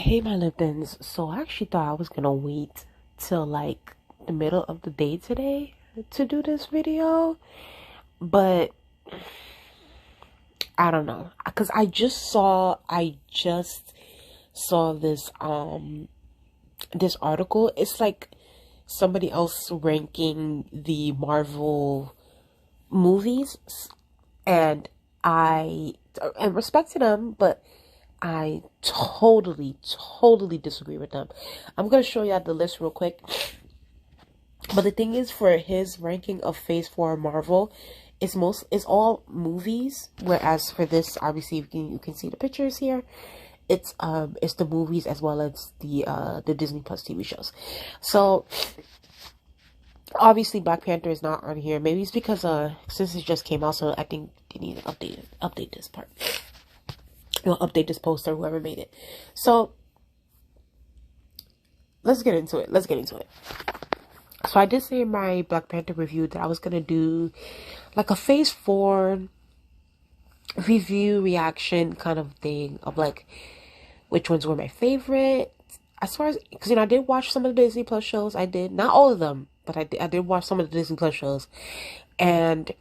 Hey, my Liptons. So I actually thought I was gonna wait till like the middle of the day today to do this video, but I don't know because I just saw this article. It's like somebody else ranking the Marvel movies, and I and respect to them, but I totally disagree with them. I'm gonna show you the list real quick. But the thing is, for his ranking of Phase 4 Marvel, it's all movies. Whereas for this, obviously you can see the pictures here. It's the movies as well as the Disney Plus TV shows. So obviously Black Panther is not on here. Maybe it's because since it just came out, so I think they need to update this part. You'll update this poster, whoever made it. So let's get into it. So I did say in my Black Panther review that I was gonna do like a Phase 4 review reaction kind of thing of like which ones were my favorite. As far as, because I did watch some of the Disney Plus shows. I did, not all of them, but I did watch some of the Disney Plus shows. And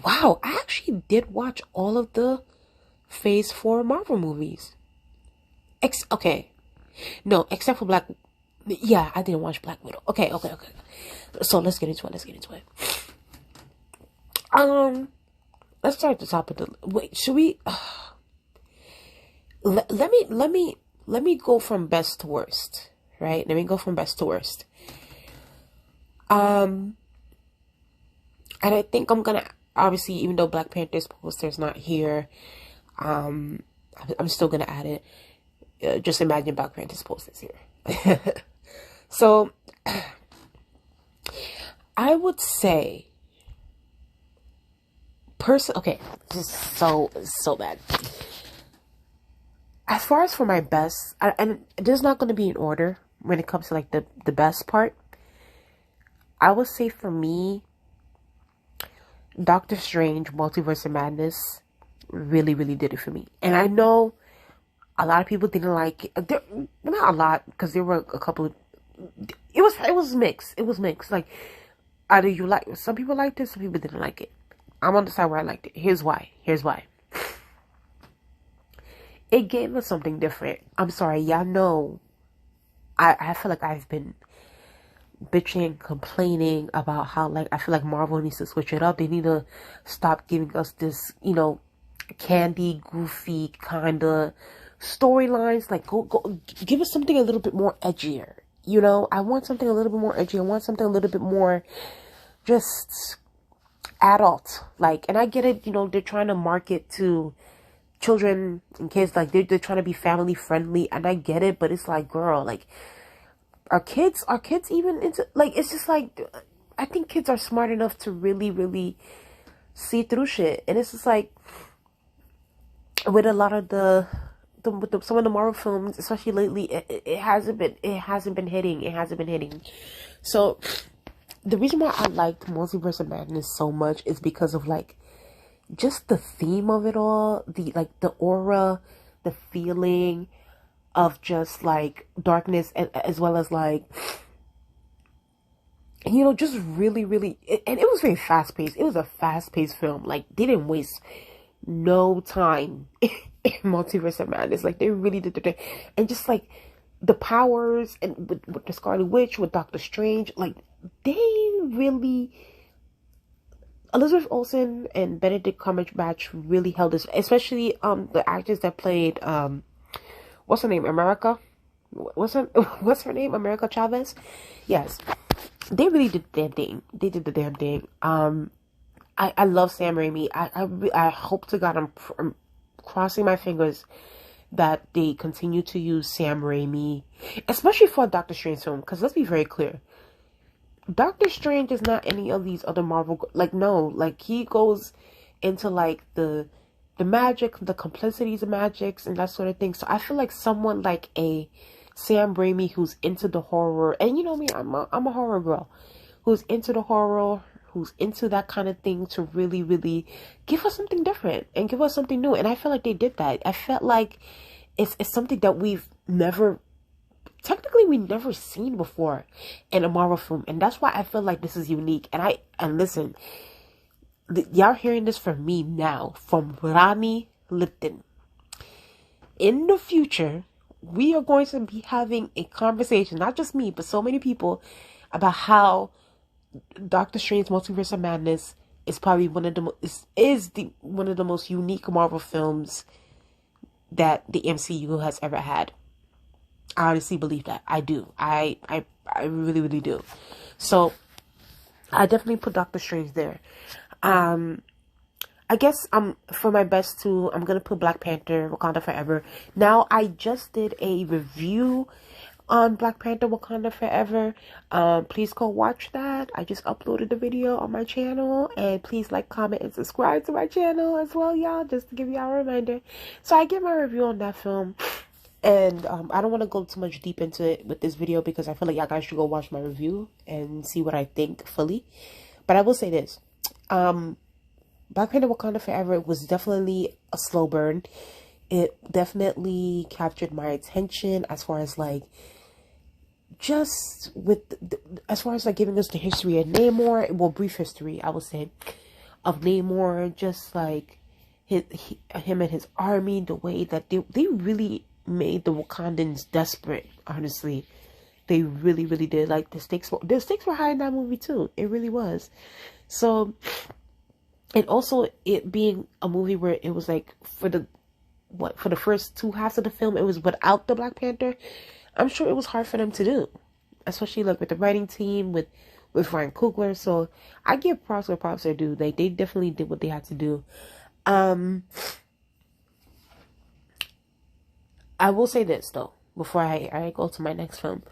wow, I actually did watch all of the Phase 4 Marvel movies. Except for Black. Yeah, I didn't watch Black Widow. Okay. So let's get into it. Let's start at the top of the. Wait, should we? Let me go from best to worst. Right? Let me go from best to worst. And I think I'm gonna, obviously, even though Black Panther's poster's not here, I'm still gonna add it. Just imagine Black Panther's poster's here. So I would say okay, this is so bad. As far as for my best, and this is not going to be in order when it comes to like the best part, I would say for me, Doctor Strange Multiverse of Madness really did it for me. And I know a lot of people didn't like it. Not a lot, because there were a couple of, it was mixed. Like, either you like, some people liked it, some people didn't like it. I'm on the side where I liked it. Here's why. It gave us something different. I'm sorry, y'all know, I feel like I've been bitching, complaining about how, like, I feel like Marvel needs to switch it up. They need to stop giving us this, candy, goofy kind of storylines. Like, go give us something a little bit more edgier. I want something a little bit more edgy. I want something a little bit more just adult. Like, and I get it, they're trying to market to children and kids. Like, they're trying to be family friendly, and I get it, but it's like, girl, like, are kids even into, like, it's just like, I think kids are smart enough to really see through shit. And it's just like, with a lot of some of the Marvel films, especially lately, it hasn't been hitting. So the reason why I liked Multiverse of Madness so much is because of, like, just the theme of it all, the aura, the feeling of just like darkness, and as well as like, just really, and it was very fast paced. It was a fast paced film. Like, they didn't waste no time in Multiverse of Madness. Like, they really did their thing. And just like the powers, and with the Scarlet Witch, with Doctor Strange, like, they really, Elizabeth Olsen and Benedict Cumberbatch really held this, especially the actress that played what's her name, America? What's her name? America Chavez? Yes. They really did the damn thing. I love Sam Raimi. I hope to God, I'm crossing my fingers that they continue to use Sam Raimi, especially for a Doctor Strange film, because let's be very clear. Doctor Strange is not any of these other Marvel, like, no, like, he goes into like the magic, the complexities of magics and that sort of thing. So I feel like someone like a Sam Raimi, who's into the horror, and you know me, I'm a horror girl, who's into the horror, who's into that kind of thing, to really give us something different and give us something new. And I feel like they did that. I felt like it's something that we've never seen before in a Marvel film, and that's why I feel like this is unique. And listen, y'all hearing this from me now, from Rani Lipton. In the future, we are going to be having a conversation, not just me, but so many people, about how Doctor Strange Multiverse of Madness is probably one of the most unique Marvel films that the MCU has ever had. I honestly believe that. I do. I really, really do. So I definitely put Doctor Strange there. I guess for my best two, I'm gonna put Black Panther, Wakanda Forever. Now, I just did a review on Black Panther, Wakanda Forever. Please go watch that. I just uploaded the video on my channel, and please like, comment, and subscribe to my channel as well, y'all, just to give y'all a reminder. So I give my review on that film, and I don't want to go too much deep into it with this video because I feel like y'all guys should go watch my review and see what I think fully. But I will say this. Black Panther Wakanda Forever was definitely a slow burn. It definitely captured my attention as far as like as far as like giving us the history of Namor, well, brief history I would say of Namor, just like him and his army, the way that they really made the Wakandans desperate. Honestly, they really, really did. Like the stakes were high in that movie too. It really was. So. And also it being a movie where it was like for the first two halves of the film, it was without the Black Panther. I'm sure it was hard for them to do, especially like with the writing team, with Ryan Coogler. So I give props where props are due. Like they definitely did what they had to do. I will say this though, before I go to my next film.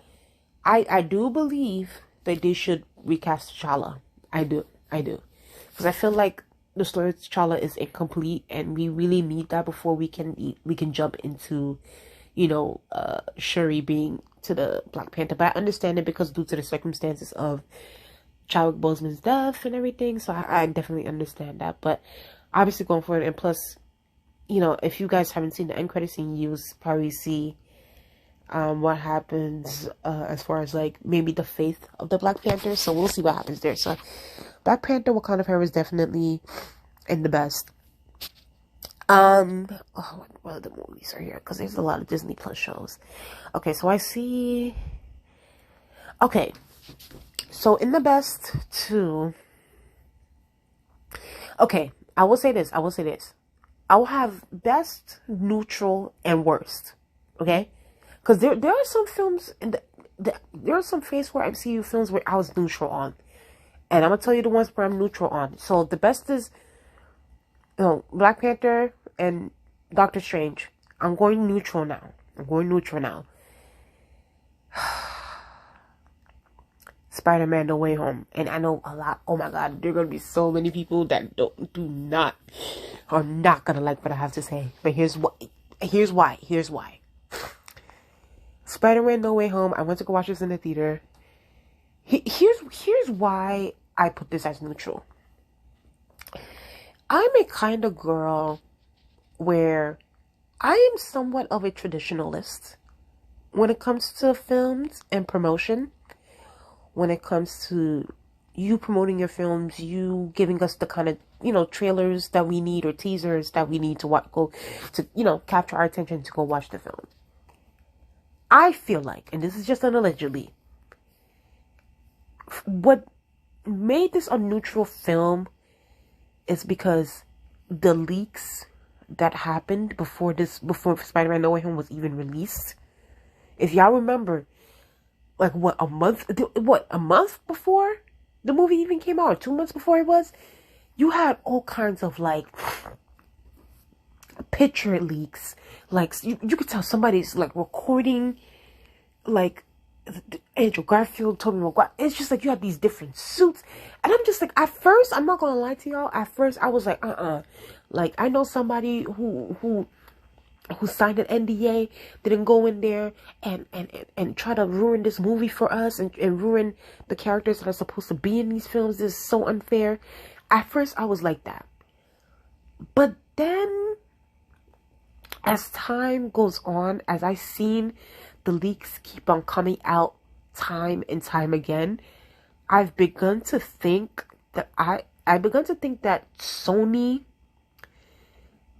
I do believe that they should recast T'Challa. I do. Because I feel like the story of T'Challa is incomplete, and we really need that before we can jump into, Shuri being to the Black Panther. But I understand it because due to the circumstances of Chadwick Boseman's death and everything, so I definitely understand that. But obviously going forward, and plus, if you guys haven't seen the end credit scene, you'll probably see what happens as far as like maybe the fate of the Black Panther. So we'll see what happens there. So Black Panther Wakanda Forever is definitely in the best. What other movies are here? Because there's a lot of Disney Plus shows. Okay, so I see. Okay, so in the best two. Okay, I will say this. I will have best, neutral, and worst. Okay, because there are some films there are some Phase 4 MCU films where I was neutral on. And I'm going to tell you the ones where I'm neutral on. So the best is, Black Panther and Doctor Strange. I'm going neutral now. Spider-Man No Way Home. And I know a lot. Oh my God. There are going to be so many people that are not going to like what I have to say. But here's why. Spider-Man No Way Home. I went to go watch this in the theater. Here's why I put this as neutral. I'm a kind of girl where I am somewhat of a traditionalist when it comes to films and promotion. When it comes to you promoting your films, you giving us the kind of, trailers that we need or teasers that we need to capture our attention to go watch the film. I feel like, and this is just an allegedly, what made this a neutral film is because the leaks that happened before Spider-Man No Way Home was even released. If y'all remember, like a month before the movie even came out, or 2 months before it was, you had all kinds of like picture leaks. Like you could tell somebody's like recording like Andrew Garfield, Tobey Maguire. It's just like you have these different suits, and I'm just like, at first, I'm not gonna lie to y'all. At first, I was like, like I know somebody who signed an NDA, didn't go in there and try to ruin this movie for us and ruin the characters that are supposed to be in these films. This is so unfair. At first, I was like that, but then as time goes on, as I've seen the leaks keep on coming out time and time again, I've begun to think that I begun to think that Sony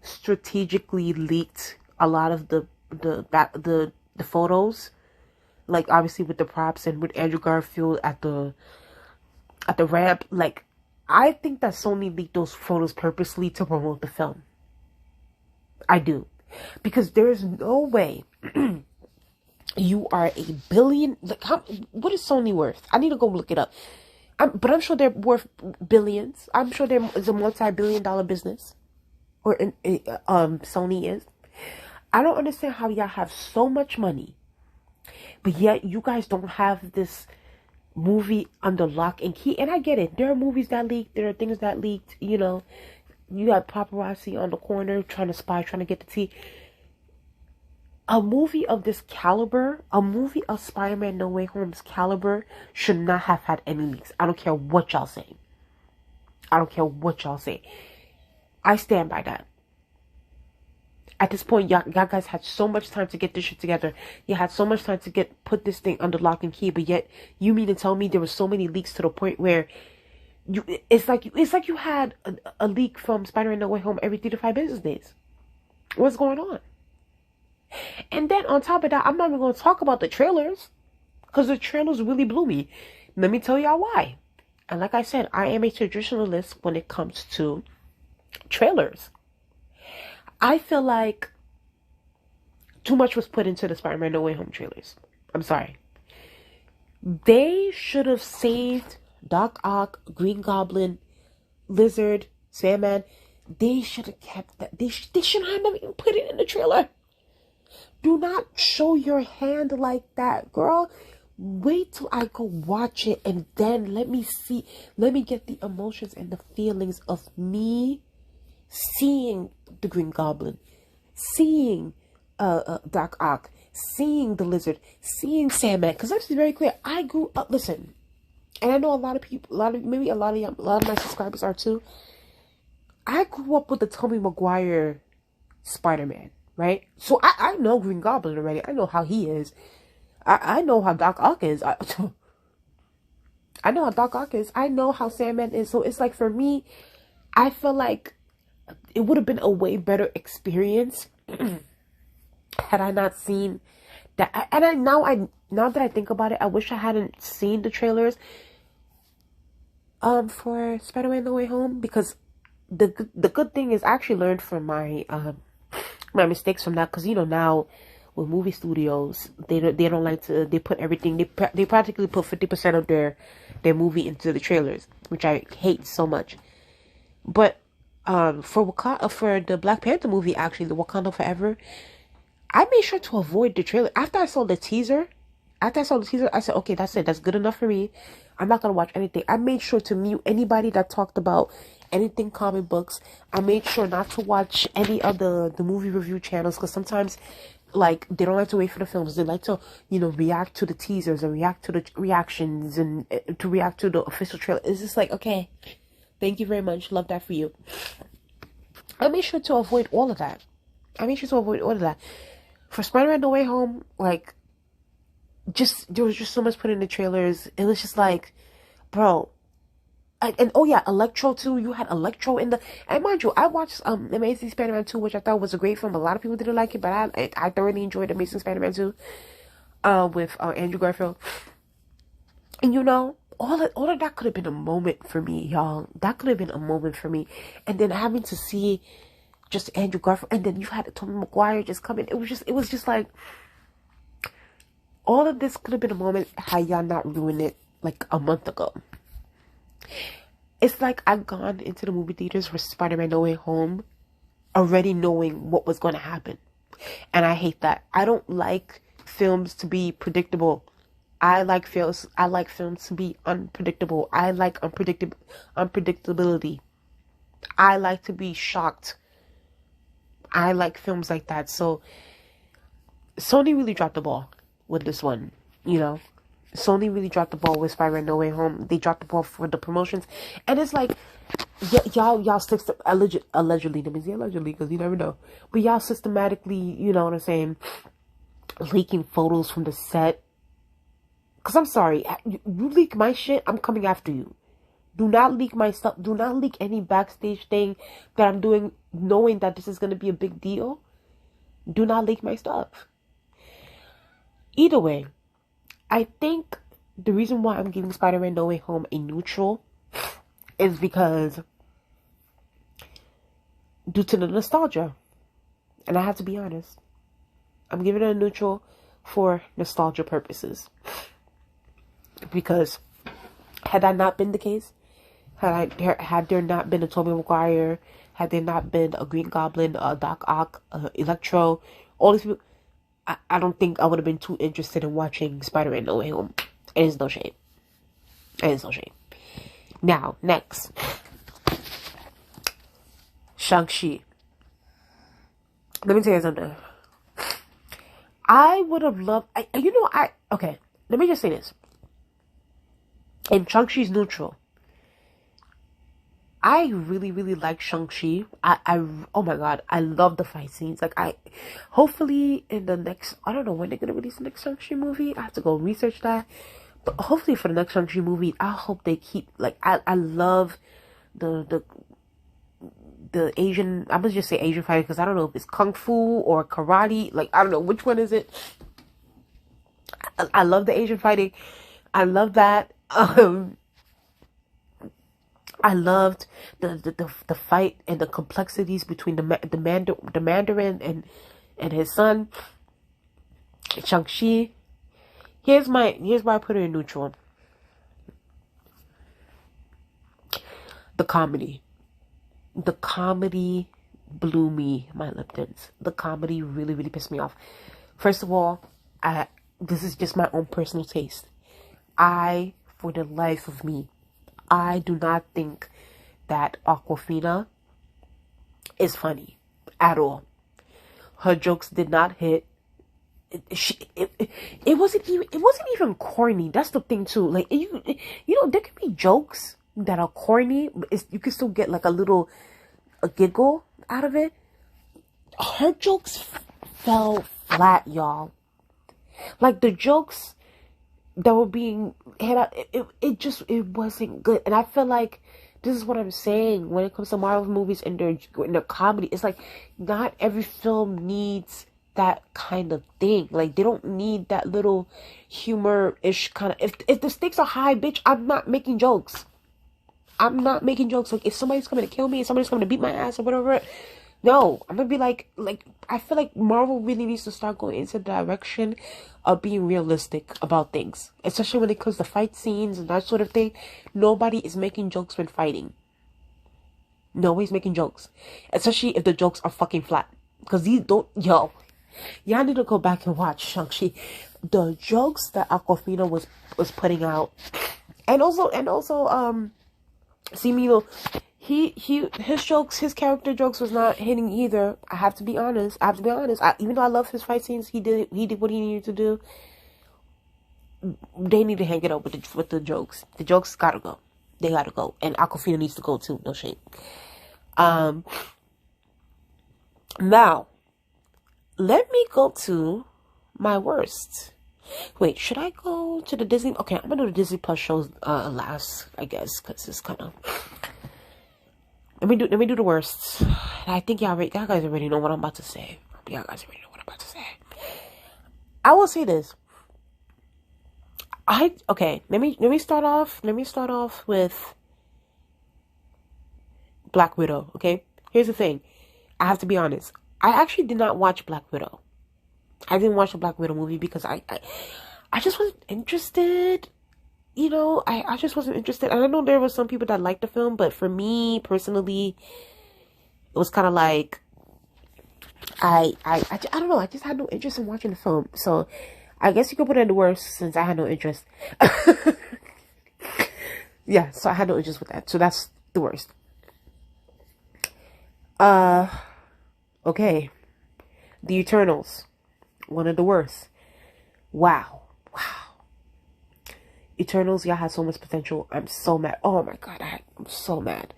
strategically leaked a lot of the photos, like obviously with the props and with Andrew Garfield at the ramp. Like, I think that Sony leaked those photos purposely to promote the film. I do. Because there is no way you are a billion. Like, what is Sony worth? I need to go look it up. But I'm sure they're worth billions. I'm sure there is a multi-billion-dollar business. Or Sony is. I don't understand how y'all have so much money, but yet you guys don't have this movie under lock and key. And I get it. There are movies that leaked. There are things that leaked. You know, you got paparazzi on the corner trying to spy, trying to get the tea. A movie of this caliber, a movie of Spider-Man No Way Home's caliber, should not have had any leaks. I don't care what y'all say. I don't care what y'all say. I stand by that. At this point, y'all guys had so much time to get this shit together. You had so much time to put this thing under lock and key, but yet you mean to tell me there were so many leaks to the point where it's like you had a leak from Spider-Man No Way Home every 3 to 5 business days. What's going on? And then on top of that, I'm not even going to talk about the trailers, because the trailers really blew me. Let me tell y'all why. And like I said, I am a traditionalist when it comes to trailers. I feel like too much was put into the Spider-Man No Way Home trailers. I'm sorry. They should have saved Doc Ock, Green Goblin, Lizard, Sandman. They should have kept that. They should not have even put it in the trailer. Do not show your hand like that, girl. Wait till I go watch it, and then let me get the emotions and the feelings of me seeing the Green Goblin, seeing Doc Ock, seeing the Lizard, seeing Sandman. Because let's be very clear, I grew up. Listen, and I know a lot of people, a lot of my subscribers are too. I grew up with the Tobey Maguire Spider-Man, right? So I know Green Goblin already. I know how he is. I know how Doc Ock is. I know how Doc Ock is. I know how Sandman is. So it's like, for me, I feel like it would have been a way better experience had I not seen that. And now that I think about it, I wish I hadn't seen the trailers for Spider-Man No Way Home, because the good thing is I actually learned from my my mistakes from that. Because, you know, now with movie studios, they don't like to, they put everything, they practically put 50% of their movie into the trailers, which I hate so much. But for the Black Panther movie, actually, the Wakanda Forever, I made sure to avoid the trailer. After I saw the teaser, I said, okay, that's it. That's good enough for me. I'm not going to watch anything. I made sure to mute anybody that talked about anything comic books. I made sure not to watch any of the movie review channels, because sometimes, like, they don't like to wait for the films. They like to, you know, react to the teasers and react to the reactions and to react to the official trailer. It's just like, okay, thank you very much. Love that for you. I made sure to avoid all of that. For Spider-Man No Way Home, like, there was just so much put in the trailers. It was just like, bro. And oh yeah, Electro too. You had Electro in the. And mind you, I watched Amazing Spider-Man 2, which I thought was a great film. A lot of people didn't like it, but I thoroughly enjoyed Amazing Spider-Man 2, with Andrew Garfield. And you know, all of that could have been a moment for me, y'all. That could have been a moment for me. And then having to see just Andrew Garfield, and then you had Tobey Maguire just come in. It was just like, all of this could have been a moment had y'all not ruined it like a month ago. It's like I've gone into the movie theaters for Spider-Man No Way Home already knowing what was going to happen. And I hate that. I don't like films to be predictable. I like films to be unpredictable. I like unpredictability. I like to be shocked. I like films like that. So Sony really dropped the ball with this one, you know. Sony really dropped the ball with Spider-Man No Way Home. They dropped the ball for the promotions, and it's like y'all stick allegedly. Let me say allegedly because you never know. But y'all systematically, you know what I'm saying, leaking photos from the set. Cause I'm sorry, you leak my shit, I'm coming after you. Do not leak my stuff. Do not leak any backstage thing that I'm doing, knowing that this is gonna be a big deal. Do not leak my stuff. Either way, I think the reason why I'm giving Spider-Man No Way Home a neutral is because due to the nostalgia. And I have to be honest. I'm giving it a neutral for nostalgia purposes. Because had that not been the case, had there not been a Tobey Maguire, had there not been a Green Goblin, a Doc Ock, Electro, all these people, I don't think I would have been too interested in watching Spider-Man No Way Home. It is no shame. It is no shame. Now, next. Shang-Chi. Let me tell you something. I would have loved... Okay, let me just say this. And Shang-Chi's neutral. I really, really like Shang-Chi. Oh my god, I love the fight scenes. Like, hopefully in the next... I don't know when they're going to release the next Shang-Chi movie. I have to go research that. But hopefully for the next Shang-Chi movie, I hope they keep... Like, I love the Asian... I'm going to just say Asian fighting because I don't know if it's Kung Fu or Karate. Like, I don't know. Which one is it? I love the Asian fighting. I love that. I loved the fight and the complexities between the Mandarin and his son Shang-Chi. Here's why I put it in neutral. The comedy blew me my Liptons. The comedy really, really pissed me off. First of all, this is just my own personal taste. For the life of me, I do not think that Aquafina is funny at all. Her jokes did not hit. It wasn't even corny. That's the thing too. Like you know, there can be jokes that are corny, but you can still get like a giggle out of it. Her jokes fell flat, y'all. Like the jokes that were being hit out, it wasn't good. And I feel like this is what I'm saying when it comes to Marvel movies and their comedy. It's like not every film needs that kind of thing. Like they don't need that little humor-ish kind of... If the stakes are high, bitch, I'm not making jokes. I'm not making jokes. Like if somebody's coming to kill me, if somebody's coming to beat my ass or whatever, no, I'm gonna be like I feel like Marvel really needs to start going into the direction of being realistic about things, especially when it comes to fight scenes and that sort of thing. Nobody is making jokes when fighting. Nobody's making jokes, especially if the jokes are fucking flat. Because these don't, y'all need to go back and watch Shang-Chi. The jokes that Aquafina was putting out, and also see me, his character jokes was not hitting either. I have to be honest. Even though I love his fight scenes, he did what he needed to do. They need to hang it up with the jokes. The jokes gotta go. They gotta go. And Aquafina needs to go too. No shame. Now, let me go to my worst. Wait, should I go to the Disney? Okay, I'm gonna do the Disney Plus shows last, I guess, because it's kind of... Let me do the worst. I think y'all guys already know what I'm about to say. I will say this. Let me start off with Black Widow. Okay, here's the thing. I have to be honest. I actually did not watch Black Widow. I didn't watch the Black Widow movie because I just wasn't interested. You know, I just wasn't interested. And I know there were some people that liked the film, but for me personally, it was kind of like I don't know. I just had no interest in watching the film. So I guess you could put it in the worst since I had no interest. Yeah, so I had no interest with that. So that's the worst. Okay. The Eternals. One of the worst. Wow. Eternals, y'all had so much potential. I'm so mad. Oh my god, I'm so mad.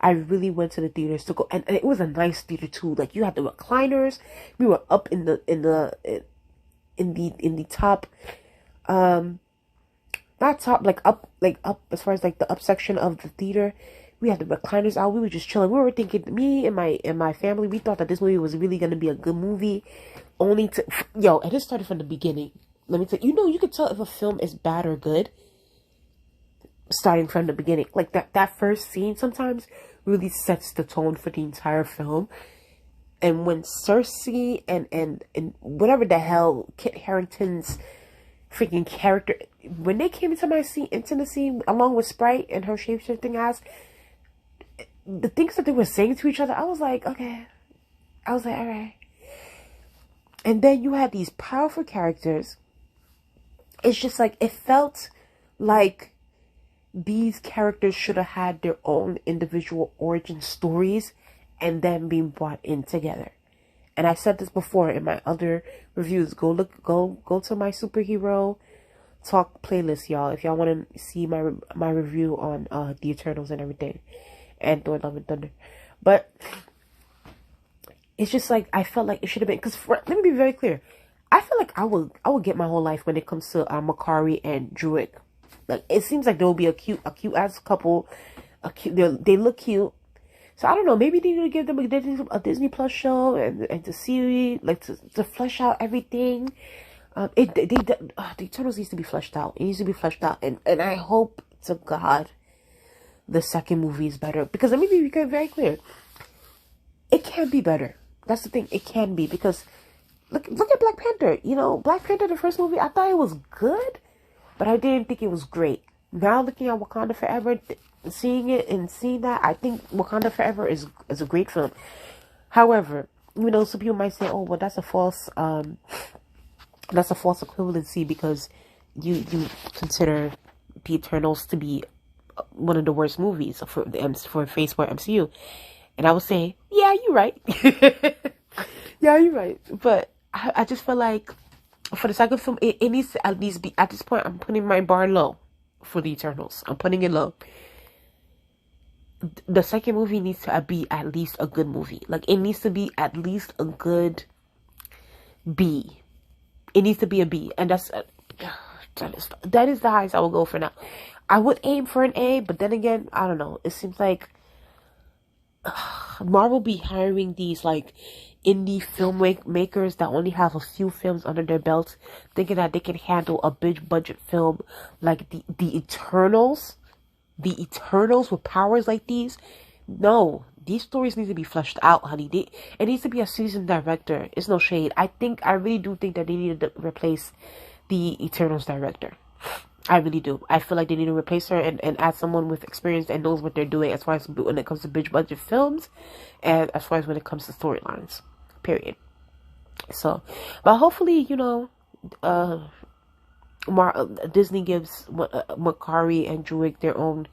I really went to the theaters to go, and it was a nice theater too. Like you had the recliners. We were up in the top, not top, like up as far as like the up section of the theater. We had the recliners out. We were just chilling. We were thinking, me and my family, we thought that this movie was really gonna be a good movie. Only to and it started from the beginning. Let me tell you, you could tell if a film is bad or good starting from the beginning. Like that first scene sometimes really sets the tone for the entire film. And when Cersei and whatever the hell Kit Harington's freaking character, when they came into the scene along with Sprite and her shape-shifting ass, the things that they were saying to each other, I was like, okay. I was like, all right. And then you had these powerful characters. It's just like, it felt like these characters should have had their own individual origin stories and then being brought in together. And I said this before in my other reviews. Go to my superhero talk playlist, y'all, if y'all want to see my review on the Eternals and everything, and Thor: Love and Thunder. But it's just like, I felt like it should have been, because let me be very clear. I feel like I would get my whole life when it comes to Makari and Druid. Like, it seems like there will be a cute ass couple. They look cute. So I don't know. Maybe they need to give them a Disney Plus show and to see, like, to flesh out everything. The Eternals needs to be fleshed out. It needs to be fleshed out, and I hope to God the second movie is better, because let me be very clear. It can be better. That's the thing. It can be, because look at Black Panther. Black Panther, the first movie, I thought it was good, but I didn't think it was great. Now looking at Wakanda Forever, seeing it and seeing that, I think Wakanda Forever is a great film. However, some people might say, oh, well, that's a false equivalency, because you consider the Eternals to be one of the worst movies for Phase 4 MCU. And I would say, yeah, you're right. Yeah, you're right. But I just feel like for the second film, it needs to at least be, at this point, I'm putting my bar low for the Eternals. I'm putting it low. The second movie needs to be at least a good movie. Like, it needs to be at least a good B. It needs to be a B. And that is the highest I will go for now. I would aim for an A, but then again, I don't know. It seems like Marvel be hiring these, like, indie filmmakers that only have a few films under their belts, thinking that they can handle a big budget film like the Eternals. The Eternals with powers like these. No, these stories need to be fleshed out, honey. It needs to be a seasoned director. It's no shade. I really do think that they need to replace the Eternals director. I really do. I feel like they need to replace her and add someone with experience and knows what they're doing, as far as when it comes to big budget films, and as far as when it comes to storylines. Period. So, but hopefully, Disney gives Makari and Druid their own,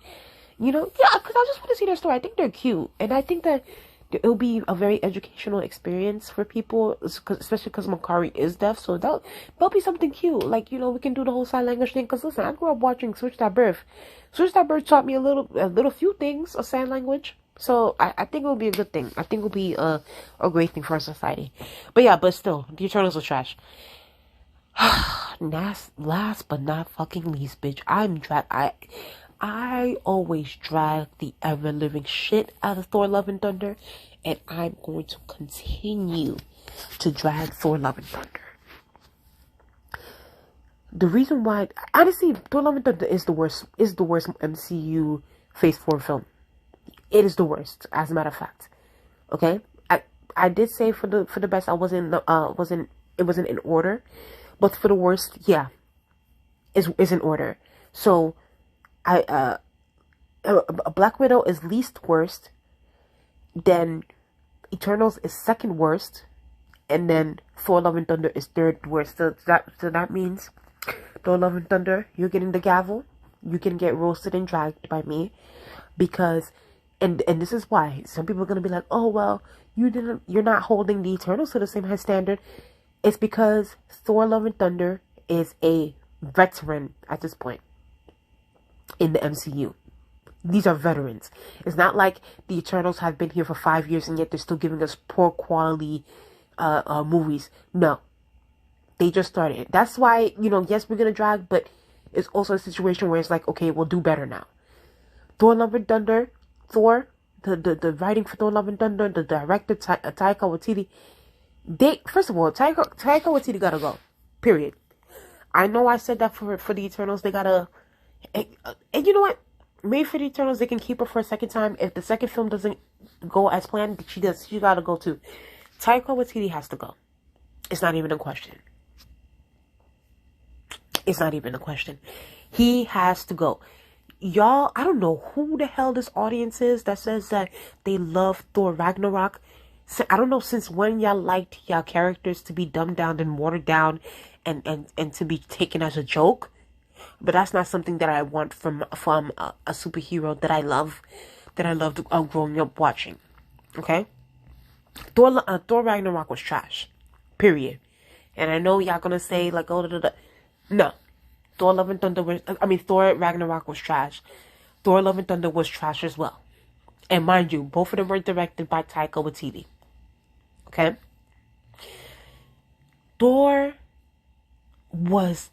because I just want to see their story. I think they're cute, and I think that it'll be a very educational experience for people, especially because Makari is deaf, so that'll be something cute. Like, we can do the whole sign language thing, because listen, I grew up watching Switch That Birth. Switch That Birth taught me a few things of sign language, so I think it will be a good thing. I think it will be a great thing for our society. But still, the Eternals was trash. Last but not fucking least, bitch, I always drag the ever-living shit out of Thor: Love and Thunder, and I'm going to continue to drag Thor: Love and Thunder. The reason why, honestly, Thor: Love and Thunder is the worst MCU Phase 4 film. It is the worst, as a matter of fact. Okay, I did say for the best, it wasn't in order, but for the worst, yeah, is in order. So, Black Widow is least worst, then Eternals is second worst, and then Thor: Love and Thunder is third worst. So that means Thor: Love and Thunder, you're getting the gavel. You can get roasted and dragged by me, because and this is why some people are gonna be like, oh well, you're not holding the Eternals to the same high standard. It's because Thor: Love and Thunder is a veteran at this point. in the MCU. These are veterans. It's not like the Eternals have been here for 5 years and yet they're still giving us poor quality movies. No, they just started. That's why, yes, we're gonna drag, but it's also a situation where it's like, okay, we'll do better now. Thor: Love and Thunder, the writing for Thor: Love and Thunder, the director Taika Waititi. First of all, Taika Waititi gotta go. Period. I know I said that for the Eternals, they gotta, and you know what? Maybe for the Eternals, they can keep her for a second time. If the second film doesn't go as planned, she gotta go too. Taika Waititi has to go. It's not even a question. It's not even a question. He has to go. Y'all, I don't know who the hell this audience is that says that they love Thor Ragnarok. So, I don't know since when y'all liked y'all characters to be dumbed down and watered down and to be taken as a joke. But that's not something that I want from a superhero that I love, growing up watching. Okay? Thor Ragnarok was trash. Period. And I know y'all gonna say like, oh, no. Thor Ragnarok was trash. Thor Love and Thunder was trash as well. And mind you, both of them were directed by Taika Waititi. Okay? Thor was,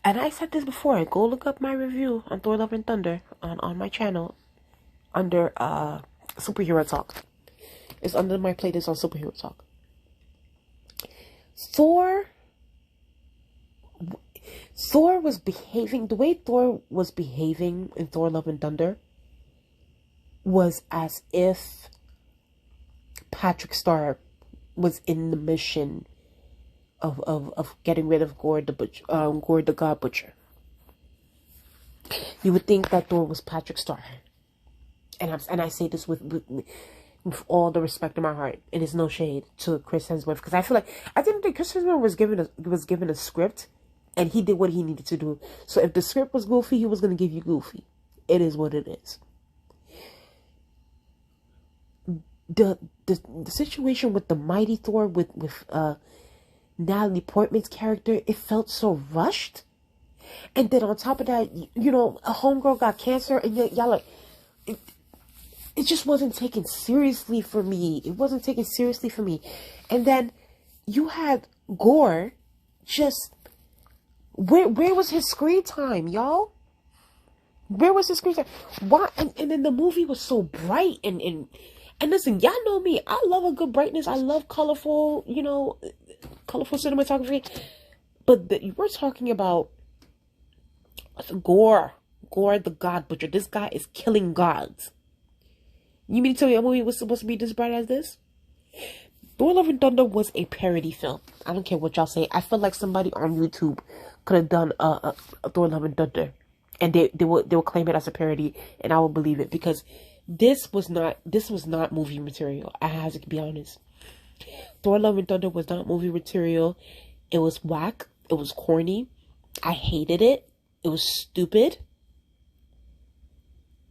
and I said this before, go look up my review on Thor Love and Thunder on my channel under Superhero Talk. It's under my playlist on Superhero Talk. Thor was behaving, the way Thor was behaving in Thor Love and Thunder was as if Patrick Star was in the mission of getting rid of Gore the God Butcher. You would think that Thor was Patrick Star. And I say this with all the respect in my heart. It is no shade to Chris Hemsworth, because I didn't think Chris Hemsworth was given a script, and he did what he needed to do. So if the script was goofy, he was going to give you goofy. It is what it is. The situation with the Mighty Thor with Natalie Portman's character, it felt so rushed. And then on top of that, a homegirl got cancer, and y'all like, it just wasn't taken seriously for me. It wasn't taken seriously for me. And then you had Gore just, where was his screen time, y'all? Where was his screen time? Why? And then the movie was so bright and listen, y'all know me. I love a good brightness. I love colorful, colorful cinematography. But we're talking about Gore the God Butcher. This guy is killing gods. You mean to tell me a movie was supposed to be this bright as this? Thor Love and Thunder was a parody film. I don't care what y'all say. I feel like somebody on YouTube could have done a Thor Love and Thunder, and they will claim it as a parody, and I will believe it, because this was not movie material. I have to be honest. Thor Love and Thunder was not movie material. It was whack. It was corny. I hated it. It was stupid.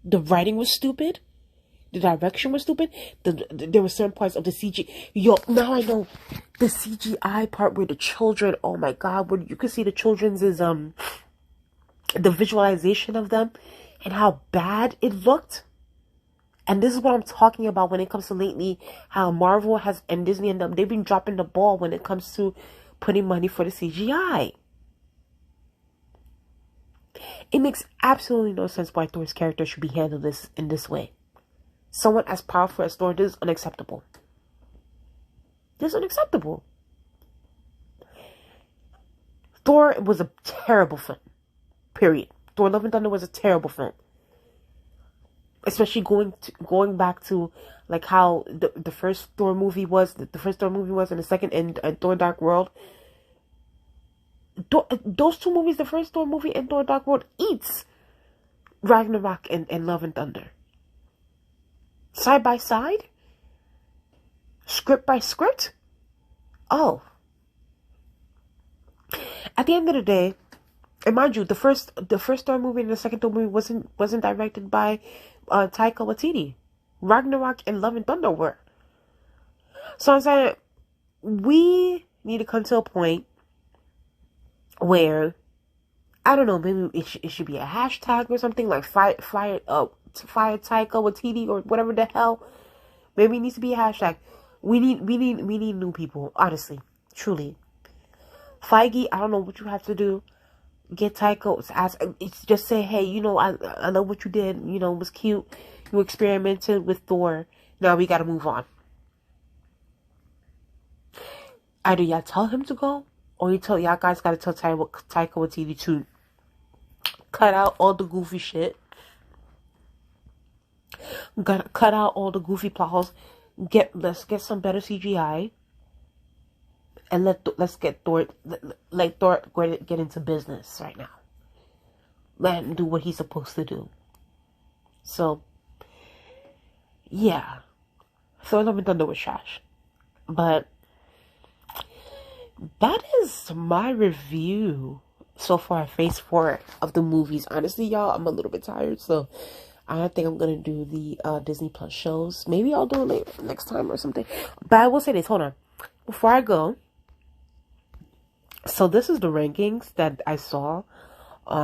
The writing was stupid. The direction was stupid. There were certain parts of the CG. Yo, now I know the CGI part where the children, oh my God, where you could see the children's the visualization of them and how bad it looked. And this is what I'm talking about when it comes to lately, how Marvel and Disney and them, they've been dropping the ball when it comes to putting money for the CGI. It makes absolutely no sense why Thor's character should be handled in this way. Someone as powerful as Thor, this is unacceptable. This is unacceptable. Thor was a terrible film. Period. Thor Love and Thunder was a terrible film. Especially going back to like how the first Thor movie was, and the second and Thor Dark World. Those two movies, the first Thor movie and Thor Dark World, eats Ragnarok and Love and Thunder. Side by side? Script by script? Oh. At the end of the day, and mind you, the first Thor movie and the second Thor movie wasn't directed by Taika Waititi. Ragnarok and Love and Thunder were. So I'm saying, we need to come to a point where I don't know, maybe it should be a hashtag or something like fire Taika Waititi or whatever the hell. Maybe it needs to be a hashtag. We need new people, honestly, truly. Feige, I don't know what you have to do. Get Taika, it's just say, hey, you know, I love what you did. You know, it was cute. You experimented with Thor. Now we gotta move on. Either y'all tell him to go, or y'all guys gotta tell Taika Waititi to cut out all the goofy shit. Gotta cut out all the goofy plot holes. Let's get some better CGI. And let's get Thor, let Thor get into business right now. Let him do what he's supposed to do. So, yeah. Thor Love and Thunder was trash. But that is my review so far, Phase 4 of the movies. Honestly, y'all, I'm a little bit tired, so I don't think I'm gonna do the Disney Plus shows. Maybe I'll do it later next time or something. But I will say this, hold on. Before I go, so this is the rankings that I saw.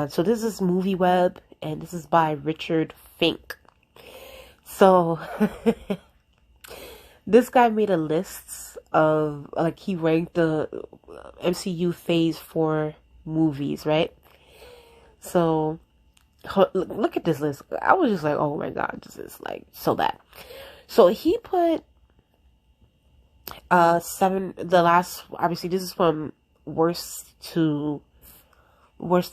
So this is Movie Web, and this is by Richard Fink. So this guy made a list of, like, he ranked the MCU Phase 4 movies, right? So look at this list. I was just like, oh my god, this is like so bad. So he put 7, the last, obviously this is from worst to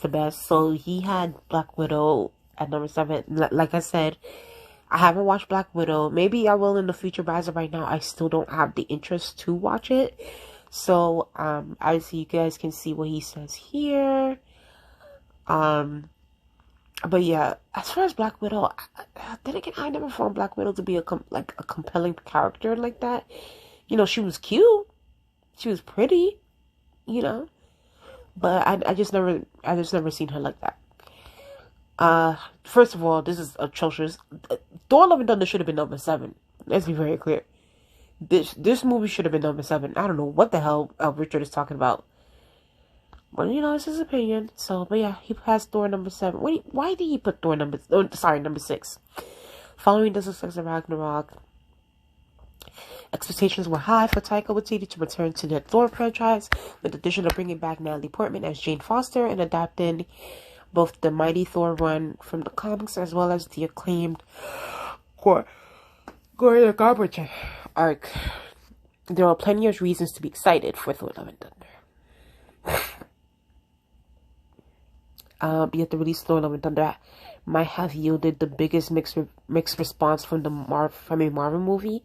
best. So he had Black Widow at number 7. Like I said, I haven't watched Black Widow. Maybe I will in the future, but as of right now, I still don't have the interest to watch it. So, obviously you guys can see what he says here. But yeah, as far as Black Widow, then again, I never found Black Widow to be a compelling character like that. You know, she was cute, she was pretty, you know, but I just never seen her like that. First of all, this is atrocious. Thor: Love and Thunder should have been number 7. Let's be very clear. This movie should have been number 7. I don't know what the hell Richard is talking about. But, you know, it's his opinion. So, but yeah, he has Thor number 7. Why did he put Thor number 6? Following the success of Ragnarok, expectations were high for Taika Waititi to return to the Thor franchise, with the addition of bringing back Natalie Portman as Jane Foster and adapting both the Mighty Thor run from the comics as well as the acclaimed Gloria Garbage arc. There are plenty of reasons to be excited for Thor: Love and Thunder. Yet the release of Thor: Love and Thunder might have yielded the biggest mixed response from a Marvel movie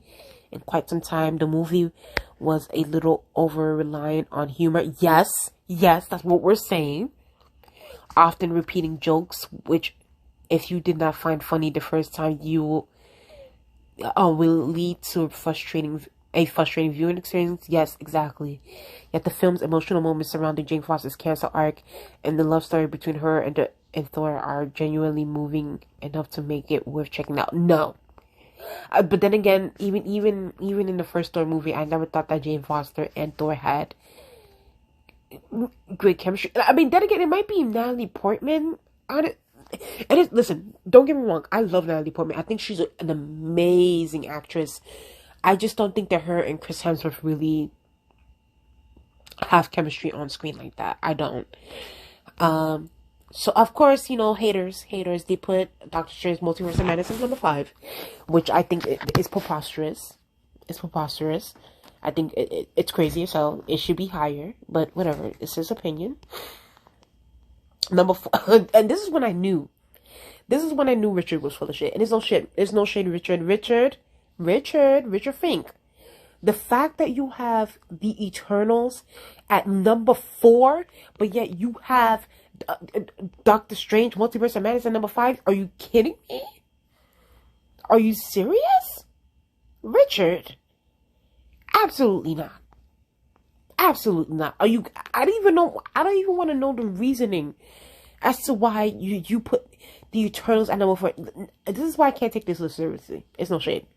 in quite some time. The movie was a little over reliant on humor. Yes, that's what we're saying. Often repeating jokes, which, if you did not find funny the first time, you will lead to a frustrating viewing experience. Yes, exactly. Yet the film's emotional moments surrounding Jane Foster's cancer arc and the love story between her and Thor are genuinely moving enough to make it worth checking out. No. But then again, even in the first Thor movie, I never thought that Jane Foster and Thor had great chemistry. I mean, then again, it might be Natalie Portman on it. And listen, don't get me wrong, I love Natalie Portman. I think she's an amazing actress. I just don't think that her and Chris Hemsworth really have chemistry on screen like that. I don't. So of course, you know, haters, they put Doctor Strange Multiverse of Madness as number 5, which I think is preposterous. It's preposterous. I think it's crazy, so it should be higher. But whatever, it's his opinion. Number 4, and this is when I knew Richard was full of shit. And it's no shit. There's no shade, Richard Fink. The fact that you have the Eternals at number 4, but yet you have Doctor Strange Multiverse of Madness at number 5. Are you kidding me? Are you serious, Richard? Absolutely not. Absolutely not. I don't even want to know the reasoning as to why you put the Eternals at number 4. This is why I can't take this list seriously. It's no shade.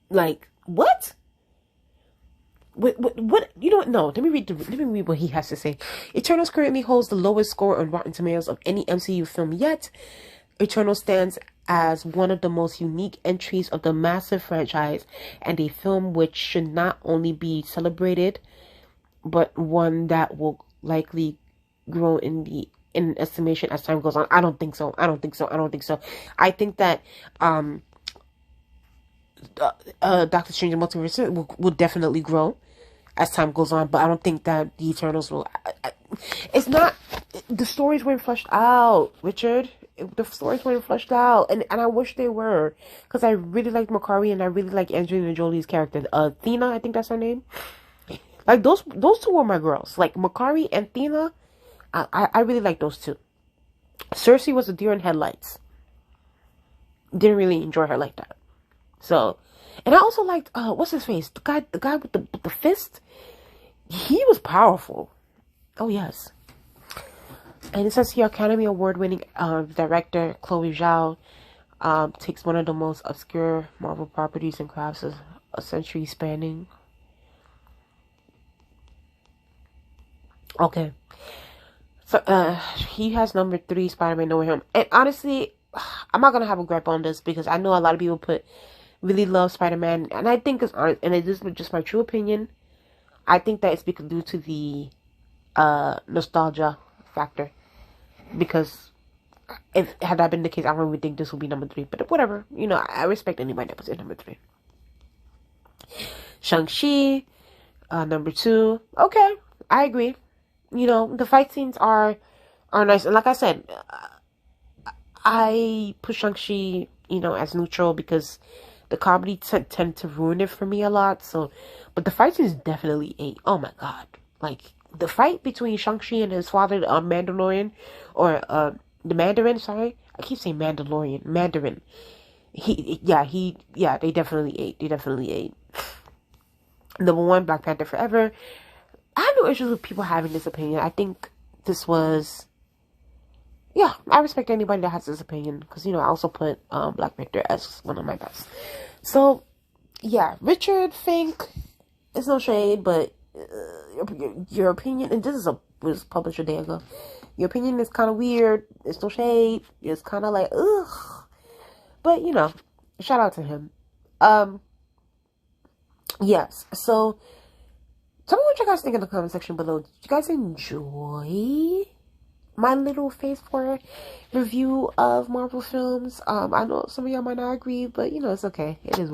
Like, what? what you don't know. Let me read what he has to say. Eternals currently holds the lowest score on Rotten Tomatoes of any MCU film yet. Eternal stands as one of the most unique entries of the massive franchise, and a film which should not only be celebrated, but one that will likely grow in estimation as time goes on. I don't think so. I I think that Doctor Strange and Multiverse will definitely grow as time goes on, but I don't think that the Eternals will. It's not. The stories weren't fleshed out, Richard. The stories weren't fleshed out, and I wish they were, because I really liked Makari and I really like Angelina Jolie's character, Athena, I think that's her name. Like those two were my girls, like Makari and Athena. I really like those two. Cersei was a deer in headlights. Didn't really enjoy her like that. So, and I also liked what's his face, the guy with the fist. He was powerful. Oh yes. And it says here, Academy Award-winning director Chloe Zhao takes one of the most obscure Marvel properties and crafts a century spanning. Okay. So, he has number 3, Spider-Man No Way Home. And honestly, I'm not going to have a gripe on this because I know a lot of people really love Spider-Man. And I think it's honest, and it is just my true opinion. I think that it's because due to the nostalgia factor. Because had that been the case, I don't even think this would be number 3. But whatever, you know, I respect anybody that was in number 3. Shang-Chi, number 2. Okay, I agree. You know, the fight scenes are nice. And like I said, I put Shang-Chi, you know, as neutral because the comedy tend to ruin it for me a lot. So, but the fight scene is definitely 8. Oh my god. Like, the fight between Shang-Chi and his father, Mandalorian, or the Mandarin, sorry. I keep saying Mandalorian. Mandarin. They definitely 8. They definitely 8. Number 1, Black Panther Forever. I have no issues with people having this opinion. I think this was... Yeah, I respect anybody that has this opinion. Because, you know, I also put Black Panther as one of my best. So, yeah. Richard Fink, it's no shade, but... your opinion, and this was published a day ago. Your opinion is kind of weird. It's no shade. It's kind of like ugh, but you know, shout out to him. Yes. So, tell me what you guys think in the comment section below. Did you guys enjoy my little phase 4 review of Marvel films? I know some of y'all might not agree, but you know, it's okay. It is.